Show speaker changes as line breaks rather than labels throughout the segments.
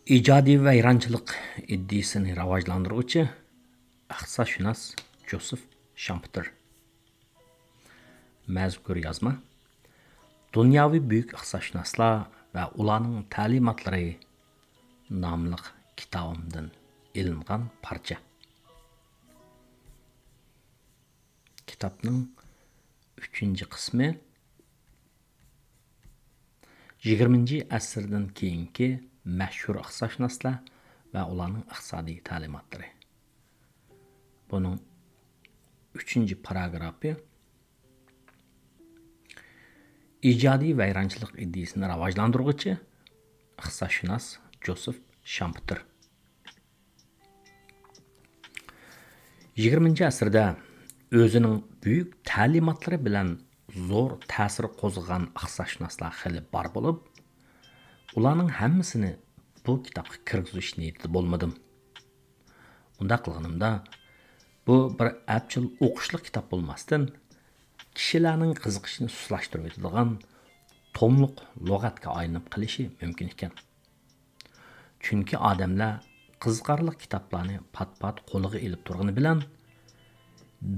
İcadi vayronchilik iddiasini rivojlantiruvchi iqtisodshunos Josef Shampeter. Mazkur yozma Dunyoviy buyuk iqtisodshunoslar va ularning ta'limotlari nomli kitobimdan ilingan parcha. Kitobning 3-qismi 20-asrdan keyingi mashhur iqtisodshunoslar va ularning iqtisodiy ta'limotlari. Buning 3-paragrafi ijodiy vayronchilik iddiasini rivojlantiruvchi iqtisodshunos Josef Shampeter. 20-asrda o'zining buyuk ta'limotlari bilan zo'r ta'sir qo'zg'agan iqtisodshunoslar xili bor bo'lib, ularning hammasini bu kitobga kirgizish niyatida bo'lmadim. Unda qilganimda bu bir apchil o'qishli kitob bo'lmasdan, kishilarning qiziqishini sustlashtirib o'tadigan tomliq lug'atga aylanib qilishi mumkin ekan. Chunki odamlar qiziqarli kitoblarni pat-pat qo'liga ilib turgani bilan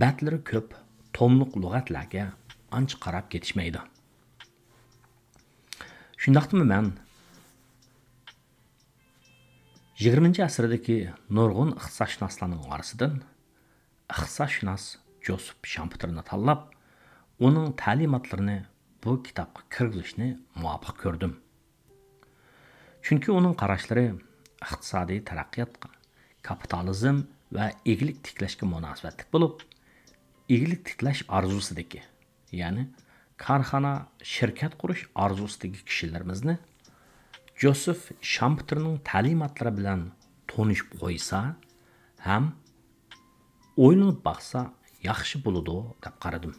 batlari ko'p tomliq lug'atlarga ancha qarab ketishmaydi. Shundaqmi men 20-asrdagi nurg'un iqtisodshunoslarning orasidan iqtisodshunos Josef Shampeterni tanlab, uning ta'limotlarini bu kitobga kirgizishni muvofiq ko'rdim. Chunki uning qarashlari iqtisodiy taraqqiyotga, kapitalizm va egalik tiklashga munosabatli bo'lib, egalik tiklash orzusidagi, ya'ni korxona, shirkat qurish orzusidagi kishilarimizni Josef Shampeterning ta'limotlari bilan tanishib qo'ysa ham o'ylanib baqsa yaxshi bo'ladi deb qaradim.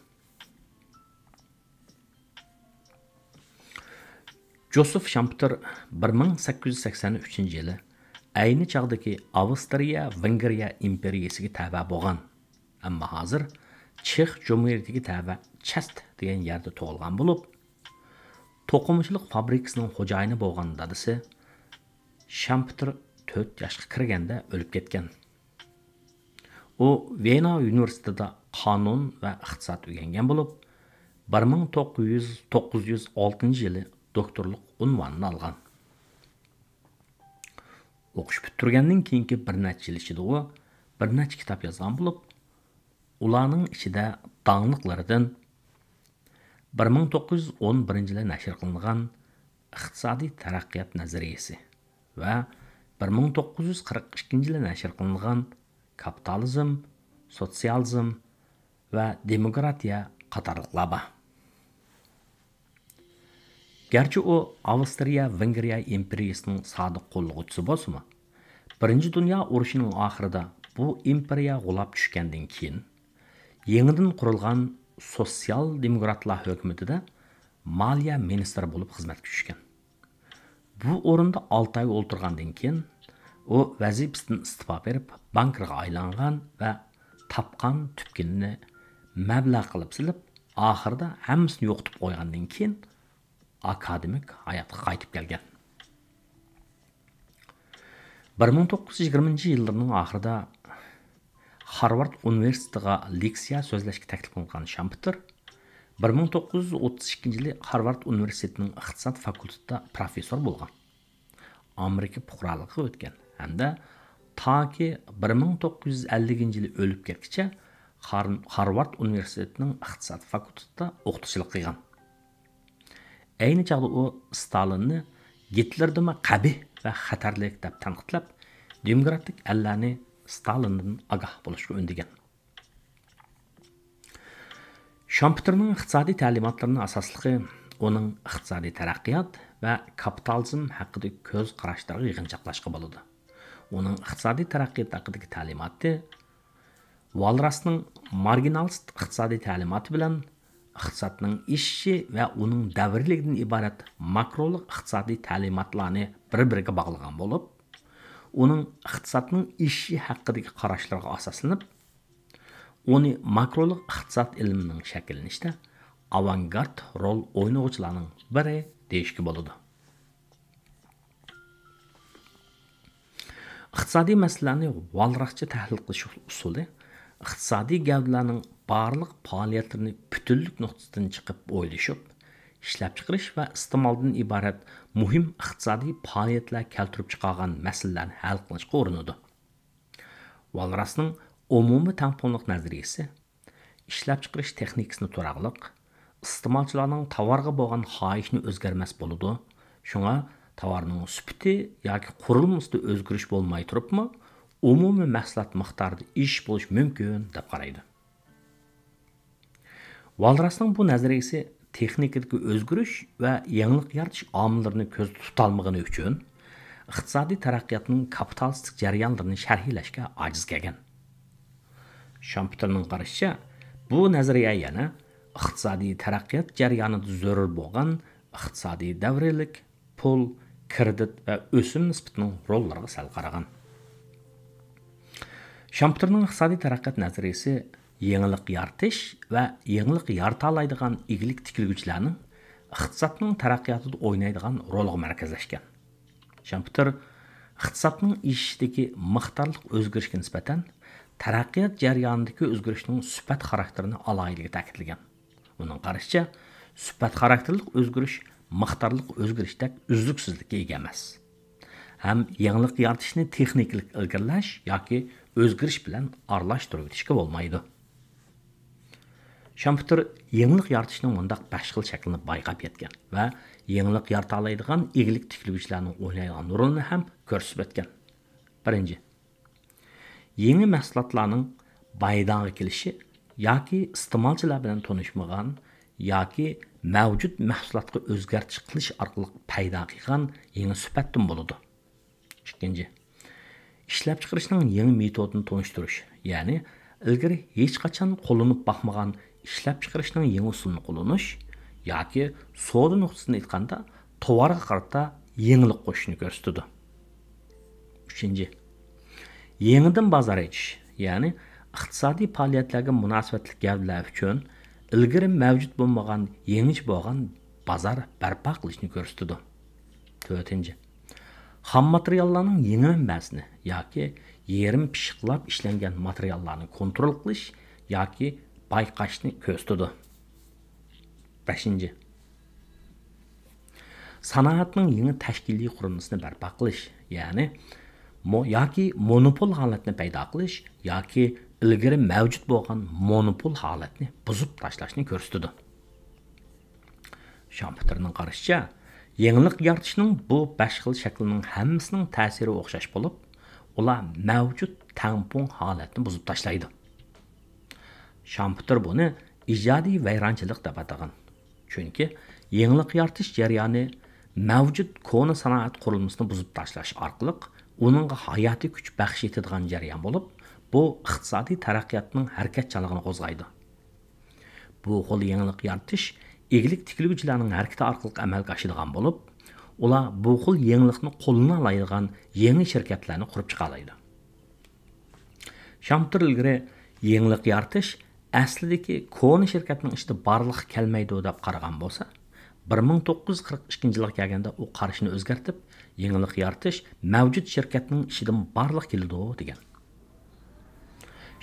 Josef Shampeter 1883-yili ayni chog'dagi Avstriya-Vengriya imperiyasiga taba bo'lgan, ammo hozir Chex Jumhuriyatiga taba Chast degan yerda tug'ilgan bo'lib, to'qimachilik fabrikasining xo'jayini bo'lgan dadasi Shampeter 4 yoshga kirganda o'lib ketgan. U Vena universitetida qonun va iqtisod o'rgangan bo'lib, 1906-yili doktorlik unvonini olgan. O'qish bitirgandan keyingi bir necha yil ichida u bir necha kitob yozgan bo'lib, ularning ichida dangliqlaridan 1911-yili nashr qilingan iqtisodiy taraqqiyot nazariyasi va 1942-yili nashr qilingan kapitalizm, sotsializm va demokratiya qatorliqlar bor. Gerçi o Avstriya-Vengriya imperiyasining sodiq qo'llovchisi bo'lsa-mu, Birinchi Dunyo urushining oxirida bu imperiya g'ulab tushgandan keyin yangidan qurilgan sotsial demokratlar hukumatida moliya ministri bo'lib xizmatga tushgan. Bu o'rinda 6 oy o'ltirgandan keyin u vazifasidan istifa berib, bankirga aylangan va topgan tupkinini mablag' qilib silib, oxirida hammasini yo'qotib qo'ygandan keyin akademik hayotga qaytib kelgan. 1920-yillarning oxirida Harvard universitetiga leksiya so'zlashga taklif qilingan Shampeter 1932-yili Harvard universitetining iqtisod fakultetida professor bo'lgan. Amerika fuqaroligiga o'tgan hamda toki 1950-yili o'lib ketguncha Harvard universitetining iqtisod fakultetida o'qituvchilik qilgan. Ayni chog'da u Stalinni Gitlerdan qabih va xatarlik deb tanqidlab, demokratik allarni Stalindan ogoh bo'lishga undagan. Shampeterning iqtisodiy ta'limotlarini asosligi uning iqtisodiy taraqqiyot va kapitalizm haqida ko'z qarashlariga yig'inchoqlashga bo'ladi. Uning iqtisodiy taraqqiyot haqidagi ta'limoti Walrasning marginalist iqtisodiy ta'limoti bilan iqtisodning ishishi va uning davrligidan iborat makrolik iqtisodiy ta'limotlarni bir-biriga bog'lagan bo'lib, uning iqtisodning ishi haqidagi qarashlarga asoslanib, uni makrolik iqtisod ilmining shakllanishida avangard rol o'ynayuvchilarning biri deyishga bo'ladi. iqtisodiy masalalarni valroqcha tahlil qilish usuli iqtisodiy gavdalarning barliq faoliyatlarini bütünlük nuqtasidan chiqib o'ylashib, ishlab chiqarish va iste'moldan iborat muhim iqtisodiy faoliyatlar keltirib chiqargan masalalarni hal qilishga urinadi. Walrasning umumiy tangpunliq nazariyasi ishlab chiqarish texnikasini to'raqliq, iste'molchilarning tovarga bo'lgan xohishini o'zgarmas bo'ladi. Shunga tovarning sifati yoki qurilmasida o'zgarish bo'lmay turibmi, umumiy mahsulot miqdorida ish bo'lish mumkin deb qaraydi. Walrasning bu nazariyasi texnikadagi o'zgarish va yangilik yaratish omillerini ko'zda tutalmagani uchun iqtisodiy taraqqiyotning kapitalistik jarayonlarini sharhlashga ojiz kelgan. Schumpeterning qarashicha, bu nazariya yana iqtisodiy taraqqiyot jarayonida zarur bo'lgan iqtisodiy davrilik, pul, kredit va o'sim nisbatining rollariga sal qaragan. Schumpeterning iqtisodiy taraqqiyot nazariyasi yangilik yaratish va yangilik yarata oladigan igilik tikilguvchilarning iqtisodning taraqqiyotida o'ynaydigan roliga markazlashgan. Schumpeter iqtisodning ishidagi miqdorlik o'zgarishga nisbatan taraqqiyot jarayonidagi o'zgarishning sifat xarakterini alohida ta'kidlagan. Uning qarashicha, sifat xarakterlik o'zgarish miqdorlik o'zgarishdek uzluksizlikka ega emas. Ham yangilik yaratishni texnikalik ilgirlash yoki o'zgarish bilan aralashtirib o'tishga bo'lmaydi. Schumpeter yangilik yaratishning mundaq 5 xil shaklini bayqab yetgan va yangilik yarata oladigan igilik tikiluvchilarning o'ynaydigan rolini ham ko'rsatib o'tgan. Birinchi, yangi mahsulotlarning baydoqqa kelishi yoki iste'molchilar bilan tanishmagan yoki mavjud mahsulotga o'zgartirish qilish orqali paydo qilgan yangi sifatdan bo'ladi. Ikkinchi, ishlab chiqarishning yangi metodini tanishtirish, ya'ni ilgari hech qachon qo'llanib boqmagan ishlab chiqarishning yangi usulini qo'llanish yoki savdo nuqtasidan aytganda tovarga qarata yangilik qo'shishni ko'rsatadi. Uchinchi, yangidan bozor echish, ya'ni iqtisodiy faoliyatlarga munosabatli gavdalar uchun ilgari mavjud bo'lmagan yangi bo'lgan bozor barpo qilishni ko'rsatadi. To'rtinchi, xam materiallarning yangi manbasini yoki yerim pishiqlab ishlangan materiallarni kontrol qilish yoki bayqashni ko'rsatadi. 5. Sanoatning yangi tashkiliy qurilmasini barpo qilish, ya'ni yoki monopol holatni paydo qilish yoki ilgari mavjud bo'lgan monopol holatni buzib tashlashni ko'rsatadi. Schumpeterning qarashicha, yangilik yaratishning bu 5 xil shaklining hammasining ta'siri o'xshash bo'lib, ular mavjud tampon holatni buzib tashlaydi. Schumpeter buni ijodiy vayronchilik deb atagan. Chunki yangilik yaratish jarayoni mavjud koni sanoat qurilmasini buzib tashlash orqali uningga hayotiy kuch baxsh etadigan jarayon bo'lib, bu iqtisodiy taraqqiyotning harakatchanligini qo'zg'aydi. Bu xil yangilik yaratish egilik tikiluvchilarning harakati orqali amalga oshadigan bo'lib, ular bu xil yangilikni qo'lga oladigan yangi shirkatlarni qurib chiqaradi. Schumpeter ilgari yangilik yaratish aslidagi koni shirkatning ishida barliq kelmaydi deb qaragan bo'lsa, 1942-yilga kelganda u qarashini o'zgartib, yangilik yaratish mavjud shirkatning ishidan barliq keladi degan.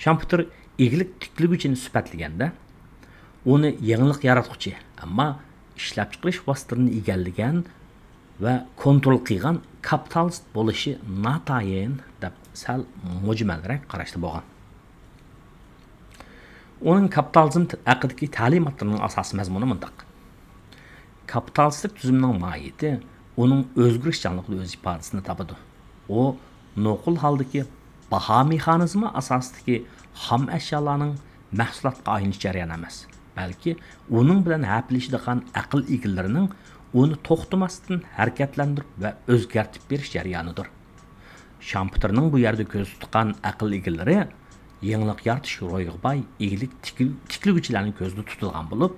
Schumpeter egilik tikiluvchini sifatlaganda, uni yangilik yaratuvchi, ammo ishlab chiqarish vositalarini egallagan va kontrol qilgan kapitalist bo'lishi notayin deb sal mujmalroq qarashda bo'lgan. Uning kapitalizm haqidagi ta'limotlarining asosiy mazmuni mundaq. Kapitalistik tuzumning mohiyati uning o'zgarishchanligida o'z ifodasini topadi. U nuqul holdagi baho mexanizmi asosidagi xam ashyolarning mahsulotga aylanish jarayoni emas, balki uning bilan haplashadigan aql egallarining uni to'xtamasdan harakatlantirib va o'zgartib berish jarayonidir. Schumpeterning bu yerda ko'z tutgan aql egallari yangilik yaratish ro'yiga boy egilik tikiluvchilarning ko'zda tutilgan bo'lib,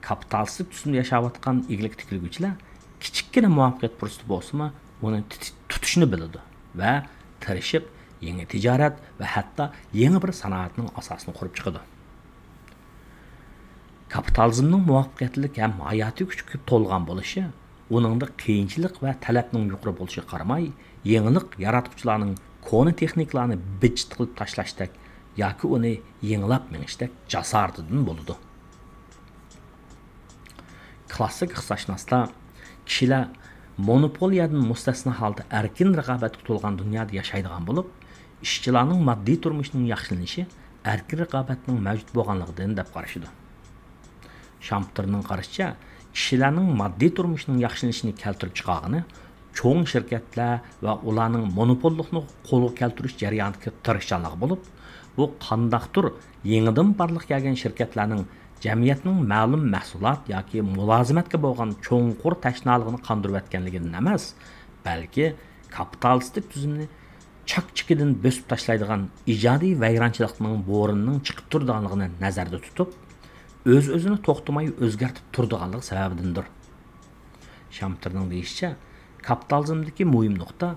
kapitalistik tuzumda yashayotgan egilik tikiluvchilar kichikkina muvaffaqiyat fursati bo'lsa-mu, uni tutishni biladi va tirishib yangi tijorat va hatto yangi bir sanoatning asosini qurib chiqadi. Kapitalizmning muvaffaqiyatli ham hayotiy kuchga to'lgan bo'lishi, uningda qiyinchilik va talabning yuqori bo'lishiga qaramay, yangilik yaratuvchilarning koni texniklarni bichit qilib tashlashdak yoki uni yengilab minishdak jasoratidan bo'ladi. Klassik iqtisodshunoslar kishilar monopoliyadan mustasno holda erkin raqobatga to'lgan dunyoda yashaydigan bo'lib, ishchilarning moddiy turmushining yaxshilanishi erkin raqobatning mavjud bo'lganligidan deb qarashadi. Shamtirning qarashicha, kishilarning moddiy turmushining yaxshilanishini keltirib chiqargani cho'ng shirkatlar va ularning monopollikni qo'lga keltirish jarayonidagi tirishchanlik bo'lib, bu qandaqdir yangidan barliq kelgan shirkatlarning jamiyatning ma'lum mahsulot yoki mulozimatga bo'lgan cho'nqur tashnaligini qondirib o'tganligidan emas, balki kapitalistik tuzumni chak-chikidan bo'sib tashlaydigan ijodiy vayronchilikning bo'rinining chiqib turganligini nazarda tutib, o'z-o'zini to'xtamay o'zgartib turganligi sababidandir. Shamtirning deyishicha, kapitalizmdagi muhim nuqta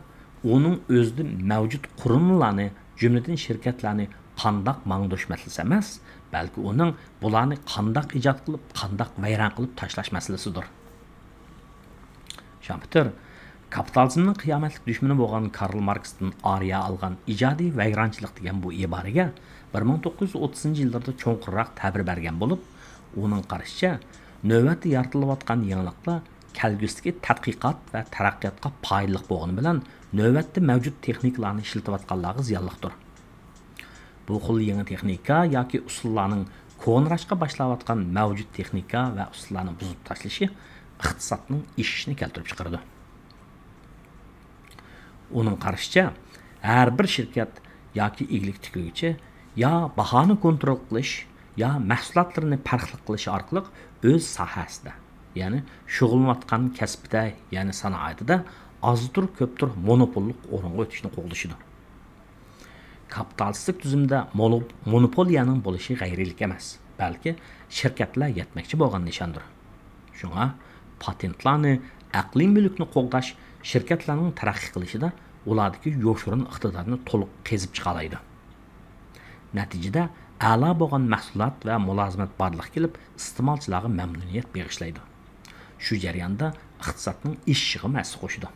uning o'zida mavjud qurilmalarni, jumladan shirkatlarni qandaq mangdirish masalasi emas, balki uning bularni qandaq ijod qilib, qandaq vayron qilib tashlash masalasidir. Shamtir kapitalizmning qiyomatlik dushmani bo'lgan Karl Marksdan ariya olgan ijodiy vayronchilik degan bu iboraga 1930-yillarda cho'nqurroq ta'bir bergan bo'lib, uning qarashicha, navbatda yaratilayotgan yangiliklar kelgusidagi tadqiqot va taraqqiyotga foydali bo'lgani bilan navbatda mavjud texnikalarni ishlatayotganlarga ziyonlidir. Bu xil yangi texnika yoki usullarning ko'nrashqa boshlayotgan mavjud texnika va usullarni buzib tashlashi iqtisodning ishini keltirib chiqaradi. Uning qarashicha, har bir shirkat yoki iglik tikluvchi yo bahoni kontrol qilish yo mahsulotlarni farqli qilish orqali o'z sohasida, ya'ni shug'ullanayotgan kasbida, ya'ni sanoatida ozdir ko'pdir monopollik o'ringa o'tishni qo'llashidi. Kapitalistik tuzumda monopoliyaning bo'lishi g'ayrilik emas, balki shirkatlar yetmoqchi bo'lgan nishondir. Shunga patentlarni, aqliy mulkni qo'g'dash shirkatlarning taraqqiy qilishida ulardagi yo'shirin iqtidorni to'liq qezib chiqalaydi. Natijada a'lo bo'lgan mahsulot va mulozimat barliq kelib, iste'molchilarga mamnuniyat bag'ishlaydi. Shu jarayonda iqtisodning ishig'i ma'si qo'shidi.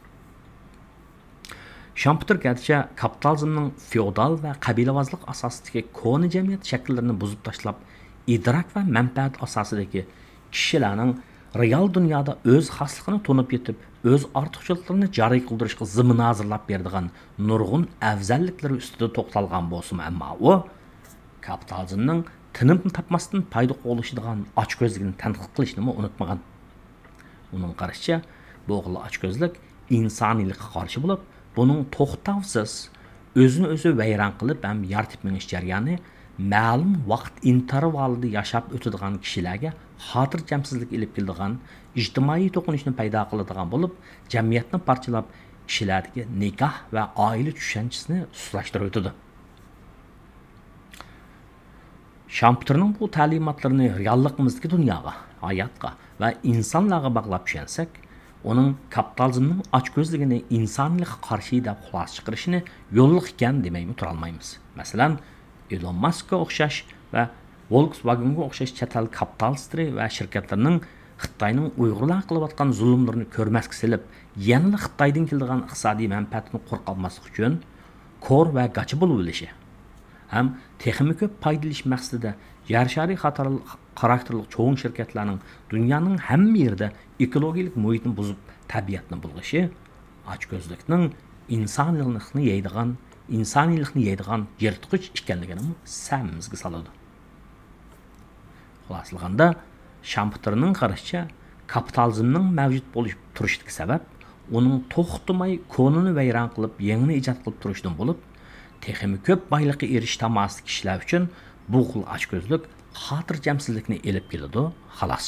Shamtir garchi kapitalizmning feodal va qabilavozlik asosidagi koni jamiyat shakllarini buzib tashlab, idrok va manfaat asosidagi kishilarning real dunyoda o'z xosligini to'nib yetib, o'z ortiqchiliklarini joriy qildirishga zamin hozirlab beradigan nurg'un afzalliklari ustida to'xtalgan bo'lsa, ammo u kapitalizmning tinib topmasdan foyda qo'lishadigan ochko'zligini tanqid qilishni unutmagan. Uning qarashicha, bu xil ochko'zlik insoniylikqa qarshi bo'lib, buning to'xtovsiz o'zini o'zi vayron qilib ham yaratib minish jarayoni ma'lum vaqt intervalida yashab o'tadigan kishilarga xotirjamsizlik ilib keladigan, ijtimoiy to'qinishni paydo qiladigan bo'lib, jamiyatni parchalab, kishilardagi nikoh va oila tushanchisini sustlashtirib o'tadi. Shamtirning bu ta'limotlarini realligimizdagi dunyoga, hayotga va insonlarga bog'lab tushunsak, uning kapitalizmning ochko'zligini insoniylikqa qarshi deb xulosa chiqarishini yo'lliq ekan demaymi tura olmaymiz. Masalan, Elon Muskga o'xshash va Volkswagenga o'xshash chet el kapitalistlar va shirkatlarning Xitoyning Uyg'urlar qilayotgan zulmlarini ko'rmasga silib, yana Xitoydan keladigan iqtisodiy manfaatini qo'rqolmaslik uchun ko'r va gachi bo'lib olishi ham texnik ko'p foydalanish maqsadida yer shari xarakterli cho'ng shirkatlarning dunyoning hamma yerida ekologik muhitni buzib tabiatni bulg'ishi ochko'zlikning insoniylikni yeydigan yirtqich ekanligini sammizga soladi. Xulosalaganda, Shamtirning qarashicha, kapitalizmning mavjud bo'lib turishiga sabab uning to'xtamay konini vayron qilib, yangini ijod qilib turishidan bo'lib, texnik ko'p boylikqa erishish tamoyili kishilar uchun bu xil ochko'zlik xotirjamsizlikni elib keladi, xolos.